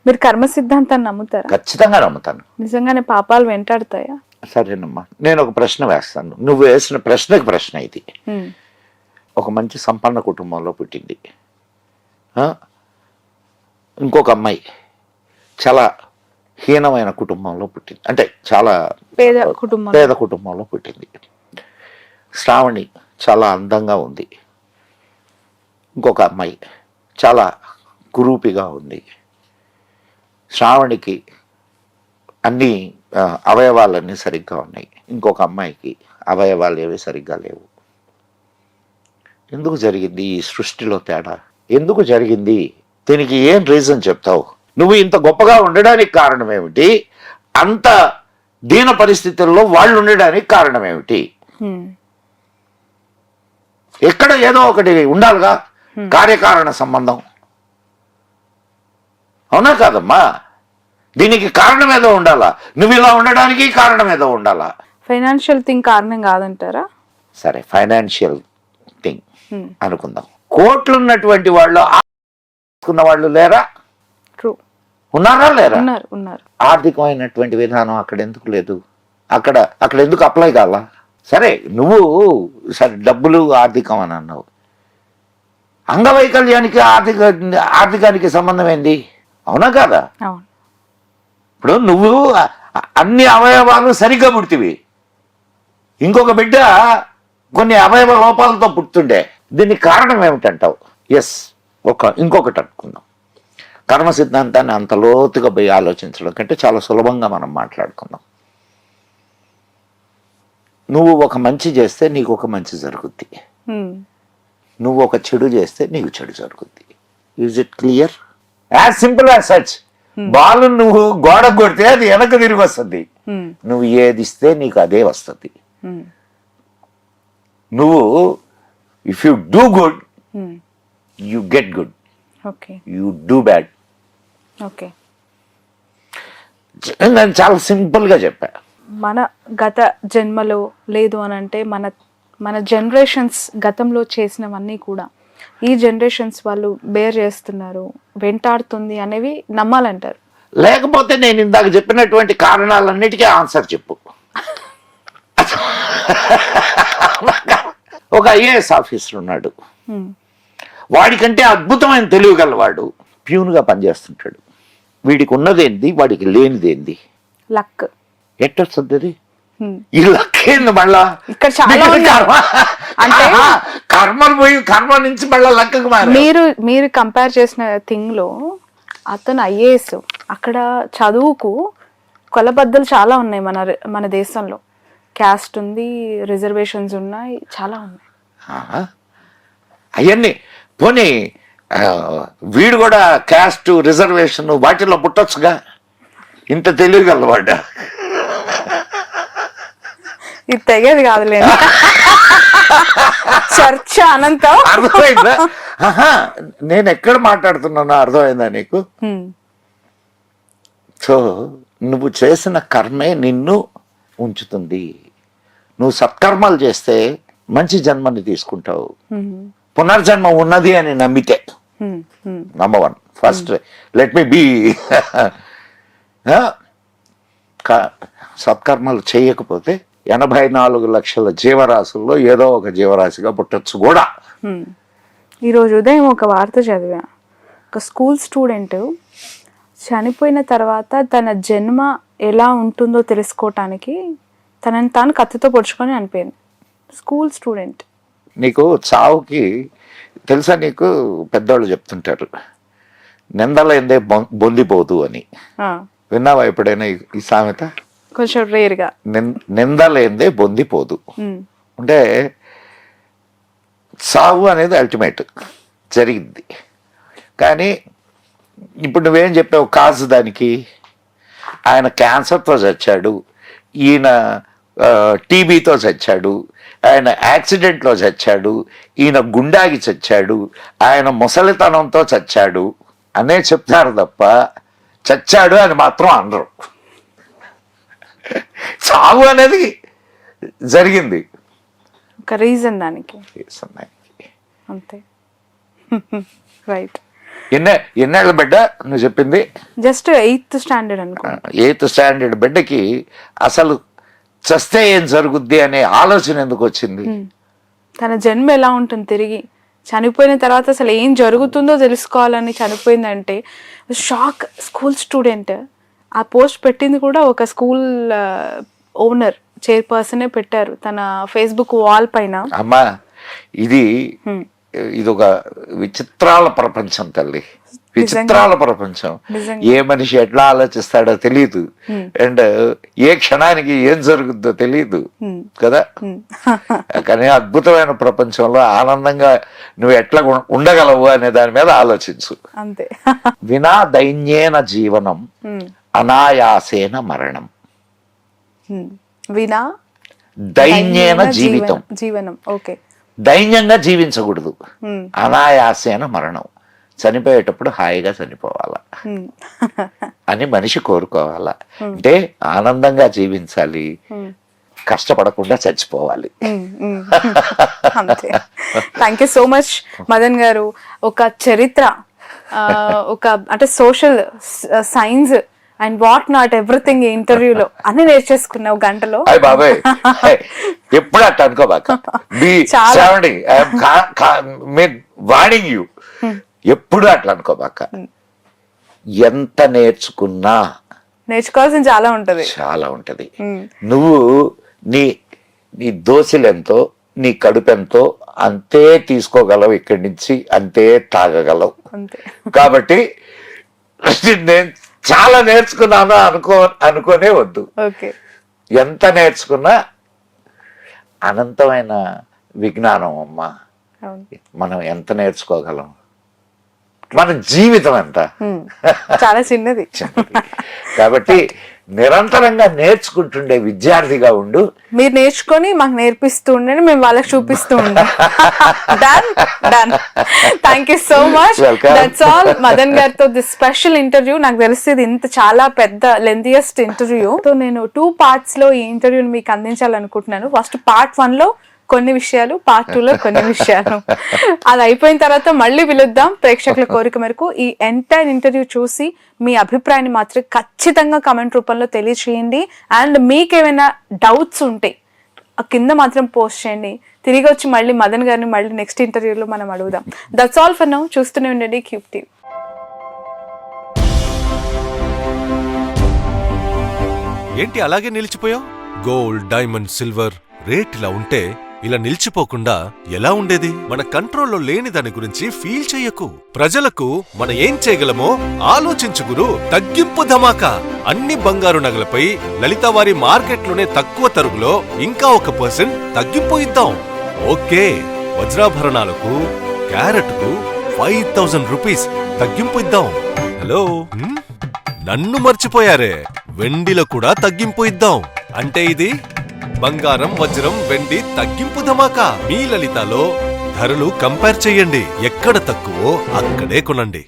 మీరు కర్మ సిద్ధాంతాన్ని నమ్ముతారా? ఖచ్చితంగా నమ్ముతాను. నిజంగానే పాపాలు వెంటాడుతాయా? సరేనమ్మా, నేను ఒక ప్రశ్న వేస్తాను. నువ్వు వేసిన ప్రశ్నకి ప్రశ్న ఇది. ఒక మంచి సంపన్న కుటుంబంలో పుట్టింది, ఇంకొక అమ్మాయి చాలా హీనమైన కుటుంబంలో పుట్టింది, అంటే చాలా పేద కుటుంబంలో పుట్టింది. శ్రావణి చాలా అందంగా ఉంది, ఇంకొక అమ్మాయి చాలా కురూపిగా ఉంది. శ్రావణికి అన్ని అవయవాలన్నీ సరిగ్గా ఉన్నాయి, ఇంకొక అమ్మాయికి అవయవాలు ఏవి సరిగ్గా లేవు. ఎందుకు జరిగింది ఈ సృష్టిలో తేడా? ఎందుకు జరిగింది? దీనికి ఏం రీజన్ చెప్తావు? నువ్వు ఇంత గొప్పగా ఉండడానికి కారణం ఏమిటి? అంత దీన పరిస్థితుల్లో వాళ్ళు ఉండడానికి కారణం ఏమిటి? ఎక్కడ ఏదో ఒకటి ఉండాలిగా, కార్యకారణ సంబంధం. అవునా కాదమ్మా? దీనికి కారణం ఏదో ఉండాలా, నువ్వు ఇలా ఉండడానికి కారణం ఏదో ఉండాలా. ఫైనాన్షియల్ థింగ్ కారణం కాదంటారా? సరే, ఫైనాన్షియల్ థింగ్ అనుకుందాం. కోట్లు ఉన్నటువంటి వాళ్ళు వాళ్ళు లేరా? ఉన్నారా లేరా? ఆర్థికమైనటువంటి విధానం అక్కడ ఎందుకు లేదు? అక్కడ ఎందుకు అప్లై కావాలా? సరే, నువ్వు సరే డబ్బులు ఆర్థికం అని అన్నావు, అంగవైకల్యానికి ఆర్థికానికి సంబంధం ఏంది? అవునా కాదా? ఇప్పుడు నువ్వు అన్ని అవయవాలు సరిగ్గా పుట్టివి, ఇంకొక బిడ్డ కొన్ని అవయవ లోపాలతో పుట్టుండే, దీనికి కారణం ఏమిటంటావు? ఎస్, ఇంకొకటి అనుకుందాం. కర్మ సిద్ధాంతాన్ని అంత లోతుగా పోయి ఆలోచించడం కంటే చాలా సులభంగా మనం మాట్లాడుకుందాం. నువ్వు ఒక మంచి చేస్తే నీకు ఒక మంచి జరుగుద్ది, నువ్వు ఒక చెడు చేస్తే నీకు చెడు జరుగుద్ది. Is it clear? As simple as such. Ball నువ్వు గోడ కొడితే అది వెనక్కి తిరిగి వస్తుంది, నువ్వు ఏది ఇస్తే నీకు అదే వస్తుంది. నువ్వు if you do good you get good, you do bad. నేను చాలా సింపుల్ గా చెప్పా. మన గత జన్మలో లేదు అని అంటే మన జనరేషన్స్ గతంలో చేసినవన్నీ కూడా ఈ జనరేషన్స్ వాళ్ళు బేర్ చేస్తున్నారు, వెంటాడుతుంది అనేవి నమ్మాలంటారు. లేకపోతే నేను ఇందాక చెప్పినటువంటి కారణాలన్నిటికీ ఆన్సర్ చెప్పు. ఒక ఐఏఎస్ ఆఫీసర్ ఉన్నాడు, వాడికంటే అద్భుతమైన తెలియగలవాడు, ప్యూన్గా పనిచేస్తుంటాడు. వీడికి ఉన్నదేంది, వాడికి లేనిదేంది? లక్. ఎట్టొస్తుంది ఈ లక్? ఏంది మళ్ళా? కర్మను పోయి కర్మ నుంచి మళ్ళా లక్కకు మారు. మీరు కంపేర్ చేసిన థింగ్ లో అతను ఐఏఎస్, అక్కడ చదువుకు కొలబద్దలు చాలా ఉన్నాయి. మన దేశంలో క్యాస్ట్ ఉంది, రిజర్వేషన్స్ ఉన్నాయి, చాలా ఉన్నాయి. అవన్నీ పోనీ వీడు కూడా క్యాస్ట్ రిజర్వేషన్ వాటిలో పుట్టొచ్చుగా, ఇంత తెలియగలవాడా? ఇది తెగేది కాదులేదు. చర్చ అనంతం. అర్థమైందా? నేను ఎక్కడ మాట్లాడుతున్నానో అర్థమైందా నీకు? సో నువ్వు చేసిన కర్మే నిన్ను ఉంచుతుంది. నువ్వు సత్కర్మాలు చేస్తే మంచి జన్మని తీసుకుంటావు, పునర్జన్మ ఉన్నది అని నమ్మితే. Number 1. First let me be. సత్కర్మలు చేయకపోతే 84 లక్షల జీవరాశుల్లో ఏదో ఒక జీవరాశిగా పుట్టచ్చు కూడా. ఈరోజు ఉదయం ఒక వార్త చదివా. ఒక స్కూల్ స్టూడెంట్ చనిపోయిన తర్వాత తన జన్మ ఎలా ఉంటుందో తెలుసుకోవటానికి తనని తాను కత్తితో పొడుచుకొని అనిపోయింది. School student. నీకు చావుకి తెలుసా? నీకు పెద్దవాళ్ళు చెప్తుంటారు, నిందలేందే బొందిపోదు అని. విన్నావా ఎప్పుడైనా ఈ సామెత? కొంచెం రేర్గా. నిందలేందే బొందిపోదు అంటే సావు అనేది అల్టిమేట్ జరిగింది. కానీ ఇప్పుడు నువ్వేం చెప్పావు కాజు దానికి? ఆయన క్యాన్సర్తో చచ్చాడు, ఈయన టీబీతో చచ్చాడు, ఆయన యాక్సిడెంట్లో చచ్చాడు, ఈయన గుండాగి చచ్చాడు, ఆయన ముసలితనంతో చచ్చాడు అనే చెప్తారు తప్ప చచ్చాడు అని మాత్రం అనరు. చావు అనేది జరిగింది, ఒక రీజన్ దానికి అంతే. రైట్. ఎన్నేళ్ళ బిడ్డ నువ్వు చెప్పింది? జస్ట్ 8th స్టాండర్డ్ అనుకో. 8th స్టాండర్డ్ బిడ్డకి అసలు చస్తే ఏం జరుగుద్ది అనే ఆలోచన ఎందుకు వచ్చింది? తన జన్మ ఎలా ఉంటుంది, తిరిగి చనిపోయిన తర్వాత అసలు ఏం జరుగుతుందో తెలుసుకోవాలని చనిపోయిందంటే షాక్. School student. ఆ పోస్ట్ పెట్టింది కూడా ఒక స్కూల్ ఓనర్, చైర్పర్సనే పెట్టారు తన ఫేస్బుక్ వాల్ పైన. అమ్మా ఇది ఒక విచిత్రాల ప్రపంచం తల్లి, విచిత్రాల ప్రపంచం. ఏ మనిషి ఎట్లా ఆలోచిస్తాడో తెలియదు, అండ్ ఏ క్షణానికి ఏం జరుగుద్దో తెలియదు కదా. కానీ అద్భుతమైన ప్రపంచంలో ఆనందంగా నువ్వు ఎట్లా ఉండగలవు అనే దాని మీద ఆలోచించు. అంతే. వినా దైన్యేన జీవనం అనాయాసేన మరణం. వినా దైన్యేన జీవనం. ఓకే. దైన్యంగా జీవించకూడదు, అనాయాసేన మరణం. చనిపోయేటప్పుడు హాయిగా చనిపోవాలా అని మనిషి కోరుకోవాలా. అంటే ఆనందంగా జీవించాలి, కష్టపడకుండా చచ్చిపోవాలి. Thank you so much Madan garu. ఒక చరిత్ర, ఒక అంటే social science and what not everything ఈ ఇంటర్వ్యూలో అన్ని నేర్చేసుకున్నా ఒక గంటలో. బాబాయ్ ఎప్పుడు అట్లా అనుకోబాక, వార్నింగ్ యూ, ఎప్పుడు అట్లా అనుకోబాక. ఎంత నేర్చుకోవాల్సిన చాలా ఉంటది. నువ్వు నీ దోశలెంతో నీ కడుపెంతో అంతే తీసుకోగలవు, ఇక్కడి నుంచి అంతే తాగగలవు. కాబట్టి నేను చాలా నేర్చుకున్నాను అనుకోనే వద్దు. ఎంత నేర్చుకున్నా అనంతమైన విజ్ఞానం అమ్మా. మనం ఎంత నేర్చుకోగలం, మన జీవితం ఎంత చాలా చిన్నది. కాబట్టి నిరంతరంగా నేర్చుకుంటుండే విద్యార్థిగా ఉండు. మీరు నేర్చుకొని మాకు నేర్పిస్తూ ఉండండి, మేము వాళ్ళకి చూపిస్తూ ఉండాలి. Thank you so much. That's all. Madan గారితో దిస్ స్పెషల్ ఇంటర్వ్యూ. నాకు తెలిసేది ఇంత చాలా పెద్ద లెంథియెస్ట్ ఇంటర్వ్యూ. సో నేను 2 parts లో ఈ ఇంటర్వ్యూని మీకు అందించాలనుకుంటున్నాను. ఫస్ట్ part 1 లో కొన్ని విషయాలు, part 2 లో కొన్ని విషయాలు. అది అయిపోయిన తర్వాత మళ్ళీ పిలుద్దాం. ప్రేక్షకుల కోరిక మేరకు ఈ ఎంటైర్ ఇంటర్వ్యూ చూసి మీ అభిప్రాయాన్ని మాత్రం ఖచ్చితంగా కమెంట్ రూపంలో తెలియచేయండి. అండ్ మీకేమైనా డౌట్స్ ఉంటే కింద మాత్రం పోస్ట్ చేయండి. తిరిగి వచ్చి మళ్ళీ మదన్ గారిని మళ్ళీ నెక్స్ట్ ఇంటర్వ్యూలో మనం అడుగుదాం. That's all for now. చూస్తూనే ఉండండి క్యూబ్ టీవీ. ఏంటి అలాగే నిలిచిపోయావు? గోల్డ్, డైమండ్, సిల్వర్ రేట్ ఇలా ఉంటే ఇలా నిలిచిపోకుండా ఎలా ఉండేది? మన కంట్రోల్లో లేని దాని గురించి ఫీల్ చెయ్యకు. ప్రజలకు మనం ఏం చేయగలమో ఆలోచించు గురు. తగ్గింపు ధమాకా. అన్ని బంగారు నగలపై లలిత వారి మార్కెట్లోనే తక్కువ తరుగులో ఇంకా 1% తగ్గింపు ఇద్దాం. ఓకే. వజ్రాభరణాలకు క్యారెట్కు 5000 రూపీస్ తగ్గింపు ఇద్దాం. హలో, నన్ను మర్చిపోయారే. వెండిలో కూడా తగ్గింపు ఇద్దాం. అంటే ఇది బంగారం, వజ్రం, వెండి తగ్గింపు ధమాకా. మీ లలితలో ధరలు కంపేర్ చెయ్యండి. ఎక్కడ తక్కువో అక్కడే కొనండి.